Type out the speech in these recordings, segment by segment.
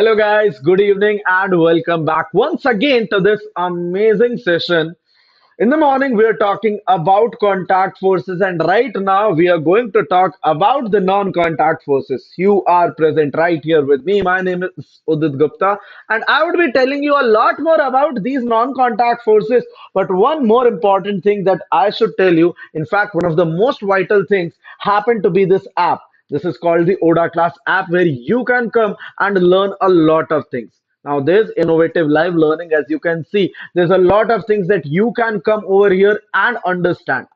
Hello, guys. Good evening and welcome back once again to this amazing session. In the morning, we are talking about contact forces, and right now, we are going to talk about the non contact forces. You are present right here with me. My name is Udit Gupta, and I would be telling you a lot more about these non contact forces. But one more important thing that I should tell you, in fact, one of the most vital things happened to be this app. This is called the ODA Class app where you can come and learn a lot of things. Now, there's innovative live learning, as you can see. There's a lot of things that you can come over here and understand.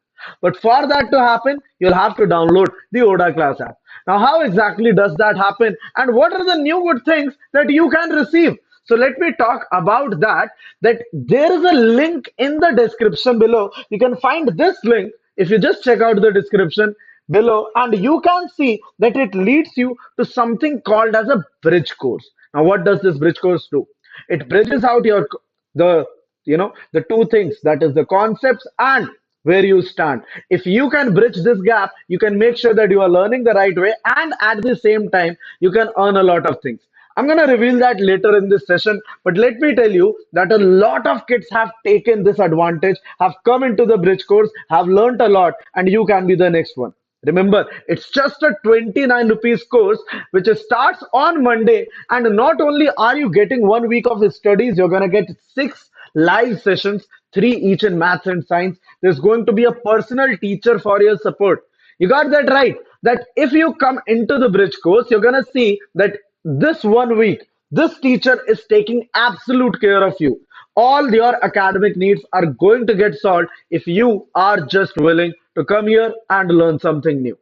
But for that to happen, you'll have to download the ODA Class app. Now, how exactly does that happen? And what are the new good things that you can receive? So let me talk about that. That there is a link in the description below. You can find this link if you just check out the description below, and you can see that it leads you to something called as a bridge course. Now, what does this bridge course do? It bridges out the the two things, that is the concepts and where you stand. If you can bridge this gap, you can make sure that you are learning the right way, and at the same time, you can earn a lot of things. I'm going to reveal that later in this session, but let me tell you that a lot of kids have taken this advantage, have come into the bridge course, have learned a lot, and you can be the next one. Remember, it's just a 29 rupees course which starts on Monday. And not only are you getting 1 week of studies, you're going to get six live sessions, three each in maths and science. There's going to be a personal teacher for your support. You got that right. That if you come into the bridge course, you're going to see that this 1 week, this teacher is taking absolute care of you. All your academic needs are going to get solved if you are just willing to come here and learn something new.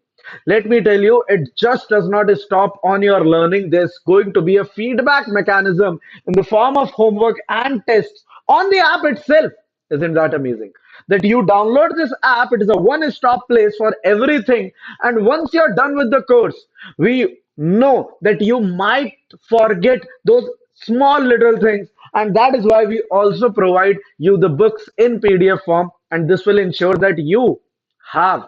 Let me tell you, it just does not stop on your learning. There's going to be a feedback mechanism in the form of homework and tests on the app itself. Isn't that amazing? That you download this app, it is a one-stop place for everything. And once you're done with the course, we know that you might forget those small little things, and that is why we also provide you the books in PDF form, and this will ensure that you have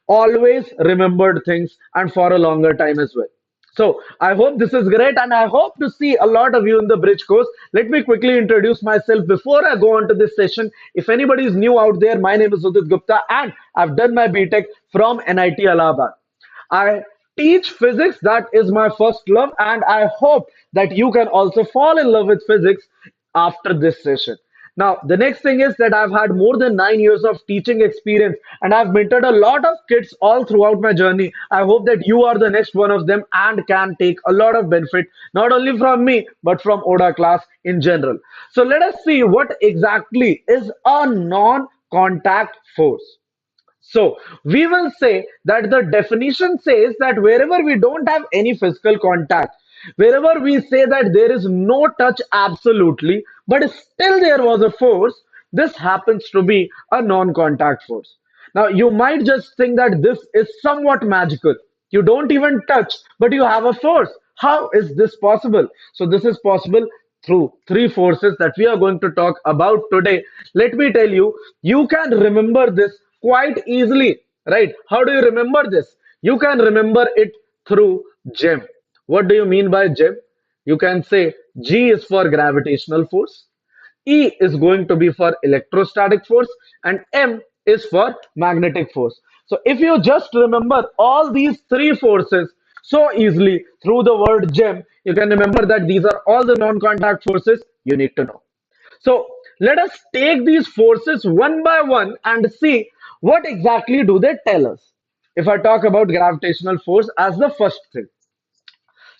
always remembered things and for a longer time as well. So I hope this is great, and I hope to see a lot of you in the bridge course. Let me quickly introduce myself before I go on to this session. If anybody is new out there, my name is Udit Gupta, and I've done my BTech from NIT Allahabad. I teach physics, that is my first love, and I hope that you can also fall in love with physics after this session. Now, the next thing is that I've had more than 9 years of teaching experience, and I've mentored a lot of kids all throughout my journey. I hope that you are the next one of them and can take a lot of benefit, not only from me, but from ODA class in general. So let us see what exactly is a non-contact force. So we will say that the definition says that wherever we don't have any physical contact, wherever we say that there is no touch absolutely, but still there was a force, this happens to be a non-contact force. Now you might just think that this is somewhat magical. You don't even touch, but you have a force. How is this possible? So this is possible through three forces that we are going to talk about today. Let me tell you, you can remember this quite easily, right? How do you remember this? You can remember it through GEM. What do you mean by GEM? You can say G is for gravitational force, E is going to be for electrostatic force, and M is for magnetic force. So if you just remember all these three forces so easily through the word GEM, you can remember that these are all the non-contact forces you need to know. So let us take these forces one by one and see what exactly do they tell us. If I talk about gravitational force as the first thing,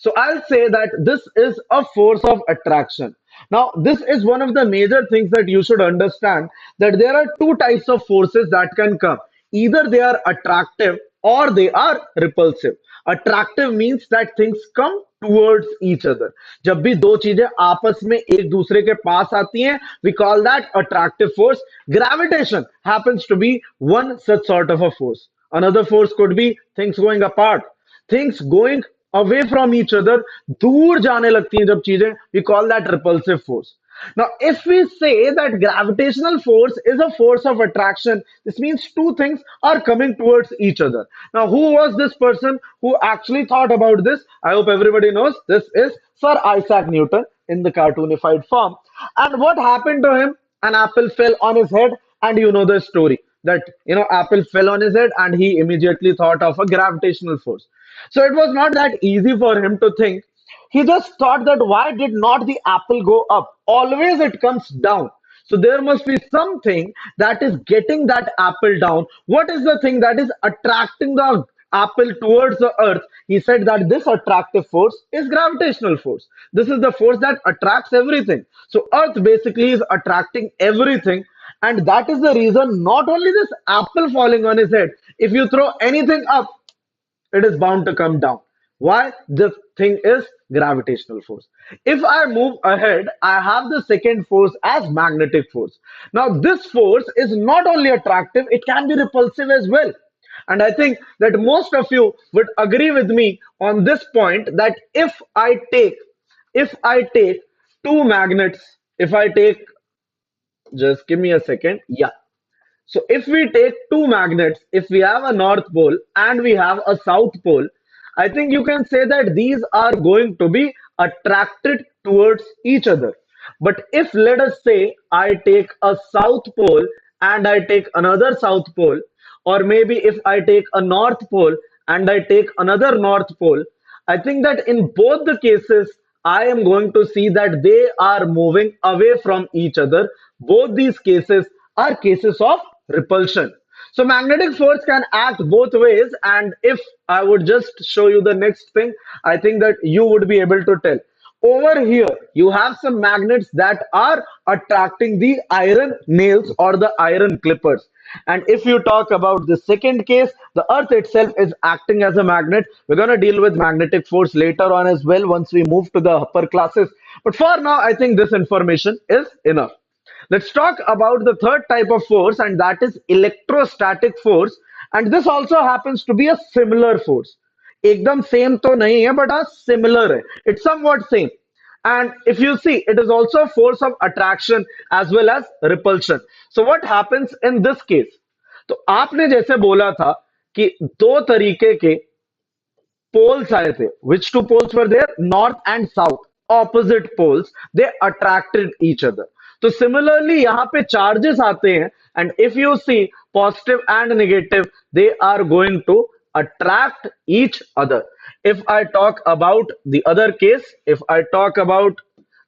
so I'll say that this is a force of attraction. Now, this is one of the major things that you should understand, that there are two types of forces that can come. Either they are attractive or they are repulsive. Attractive means that things come towards each other. जब भी दो चीजें आपस में एक दूसरे के पास आती हैं, we call that attractive force. Gravitation happens to be one such sort of a force. Another force could be things going apart, things going away from each other, दूर जाने लगती हैं जब चीजें, we call that repulsive force. Now, if we say that gravitational force is a force of attraction, this means two things are coming towards each other. Now, who was this person who actually thought about this? I hope everybody knows this is Sir Isaac Newton in the cartoonified form. And what happened to him? An apple fell on his head, and you know the story that apple fell on his head, and he immediately thought of a gravitational force. So it was not that easy for him to think. He just thought that why did not the apple go up? Always it comes down. So there must be something that is getting that apple down. What is the thing that is attracting the apple towards the earth? He said that this attractive force is gravitational force. This is the force that attracts everything. So earth basically is attracting everything. And that is the reason not only this apple falling on his head, if you throw anything up, it is bound to come down. Why? This thing is gravitational force. If I move ahead, I have the second force as magnetic force. Now, this force is not only attractive, it can be repulsive as well. And I think that most of you would agree with me on this point that if I take two magnets, if I take just give me a second. Yeah. So if we take two magnets, if we have a north pole and we have a south pole, I think you can say that these are going to be attracted towards each other. But if let us say I take a south pole and I take another south pole, or maybe if I take a north pole and I take another north pole, I think that in both the cases, I am going to see that they are moving away from each other. Both these cases are cases of repulsion. So magnetic force can act both ways, and if I would just show you the next thing, I think that you would be able to tell. Over here, you have some magnets that are attracting the iron nails or the iron clippers. And if you talk about the second case, the earth itself is acting as a magnet. We're going to deal with magnetic force later on as well once we move to the upper classes. But for now, I think this information is enough. Let's talk about the third type of force, and that is electrostatic force. And this also happens to be a similar force. एकदम same तो नहीं है but a similar है. It's somewhat same. And if you see, it is also a force of attraction as well as repulsion. So what happens in this case? तो आपने जैसे बोला था कि दो तरीके के poles आए थे. Which two poles were there? North and south. Opposite poles. They attracted each other. तो similarly यहाँ पे charges आते हैं, and if you see positive and negative, they are going to attract each other. If I talk about the other case, if I talk about,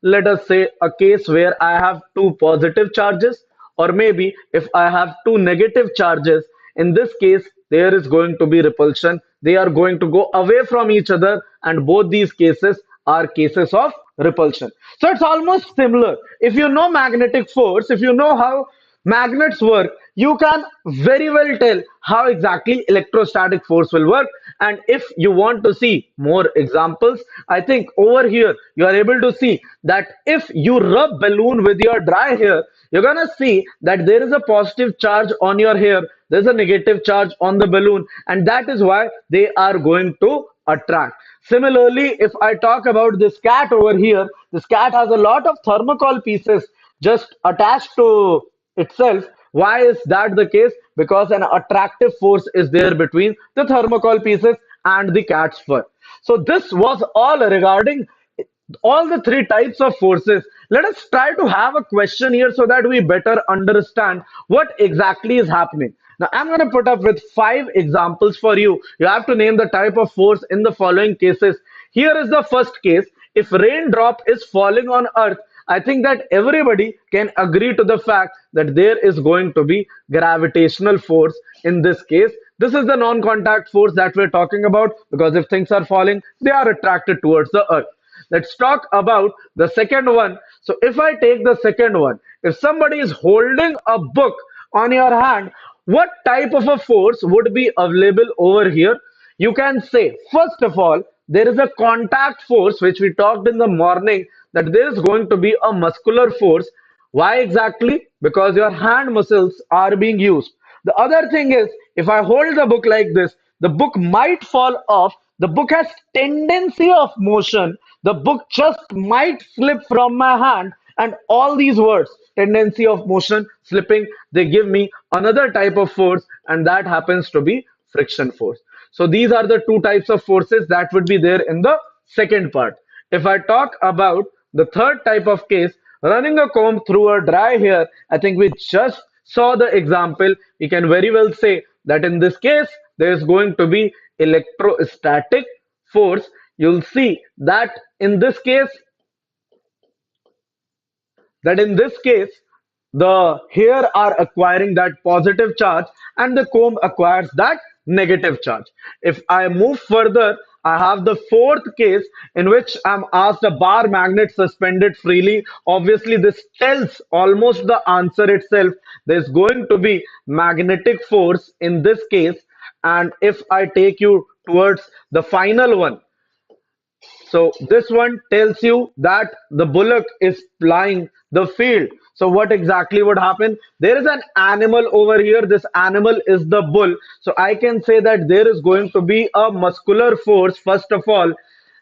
let us say, a case where I have two positive charges, or maybe if I have two negative charges, in this case, there is going to be repulsion. They are going to go away from each other, and both these cases are cases of repulsion. So it's almost similar. If you know magnetic force, if you know how magnets work, you can very well tell how exactly electrostatic force will work. And if you want to see more examples, I think over here you are able to see that if you rub balloon with your dry hair, you're gonna see that there is a positive charge on your hair, there's a negative charge on the balloon, and that is why they are going to attract. Similarly, if I talk about this cat over here, this cat has a lot of thermocol pieces just attached to itself. Why is that the case? Because an attractive force is there between the thermocol pieces and the cat's fur. So this was all regarding all the three types of forces. Let us try to have a question here so that we better understand what exactly is happening. Now, I'm going to put up with five examples for you. You have to name the type of force in the following cases. Here is the first case. If raindrop is falling on earth, I think that everybody can agree to the fact that there is going to be gravitational force in this case. This is the non-contact force that we're talking about, because if things are falling, they are attracted towards the earth. Let's talk about the second one. So if I take the second one, if somebody is holding a book on your hand, what type of a force would be available over here? You can say, first of all, there is a contact force, which we talked in the morning, that there is going to be a muscular force. Why exactly? Because your hand muscles are being used. The other thing is, if I hold the book like this, the book might fall off. The book has tendency of motion. The book just might slip from my hand, And all these words, tendency of motion, slipping, they give me another type of force, and that happens to be friction force. So these are the two types of forces that would be there in the second part. If I talk about the third type of case, running a comb through a dry hair, I think we just saw the example. We can very well say that in this case, there is going to be electrostatic force. You'll see that in this case the hair are acquiring that positive charge and the comb acquires that negative charge. If I move further, I have the fourth case in which I'm asked a bar magnet suspended freely. Obviously, this tells almost the answer itself. There's going to be magnetic force in this case. And if I take you towards the final one, so this one tells you that the bullock is plying the field. So what exactly would happen? There is an animal over here. This animal is the bull. So I can say that there is going to be a muscular force, first of all,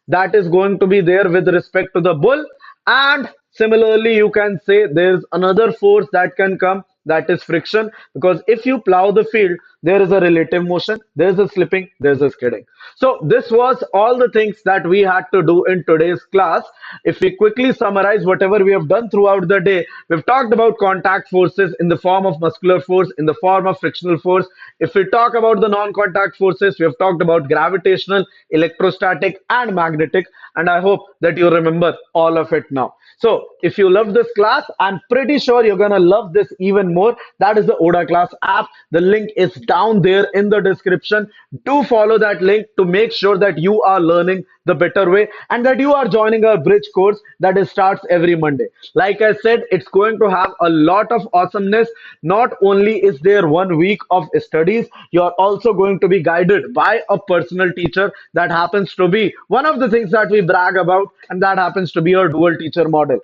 that is going to be there with respect to the bull. And similarly, you can say there's another force that can come, that is friction, because if you plow the field, there is a relative motion, there's a slipping, there's a skidding. So this was all the things that we had to do in today's class. If we quickly summarize whatever we have done throughout the day, we've talked about contact forces in the form of muscular force, in the form of frictional force. If we talk about the non-contact forces, we have talked about gravitational, electrostatic, and magnetic, and I hope that you remember all of it now. So if you love this class, I'm pretty sure you're gonna love this even more. That is the ODA Class app. The link is down there in the description. Do follow that link to make sure that you are learning the better way and that you are joining our bridge course that is starts every Monday. Like I said, it's going to have a lot of awesomeness. Not only is there 1 week of studies, you are also going to be guided by a personal teacher. That happens to be one of the things that we brag about, and that happens to be our dual teacher model.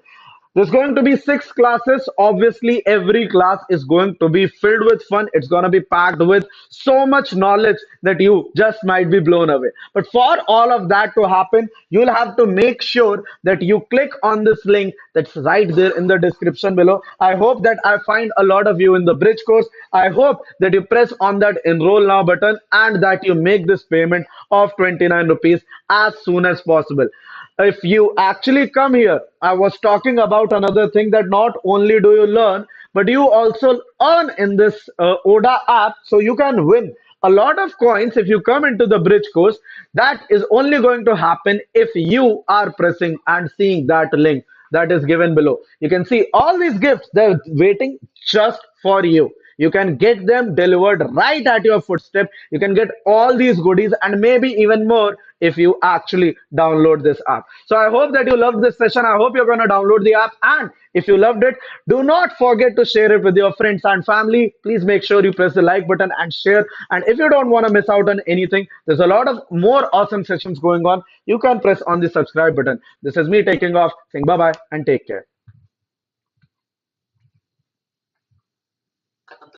There's going to be 6 classes. Obviously, every class is going to be filled with fun. It's going to be packed with so much knowledge that you just might be blown away. But for all of that to happen, you'll have to make sure that you click on this link that's right there in the description below. I hope that I find a lot of you in the bridge course. I hope that you press on that enroll now button and that you make this payment of 29 rupees as soon as possible. If you actually come here, I was talking about another thing, that not only do you learn, but you also earn in this ODA app. So you can win a lot of coins if you come into the bridge course. That is only going to happen if you are pressing and seeing that link that is given below. You can see all these gifts, they're waiting just for you. You can get them delivered right at your footstep. You can get all these goodies and maybe even more if you actually download this app. So I hope that you loved this session. I hope you're going to download the app. And if you loved it, do not forget to share it with your friends and family. Please make sure you press the like button and share. And if you don't want to miss out on anything, there's a lot of more awesome sessions going on. You can press on the subscribe button. This is me taking off, saying bye bye and take care.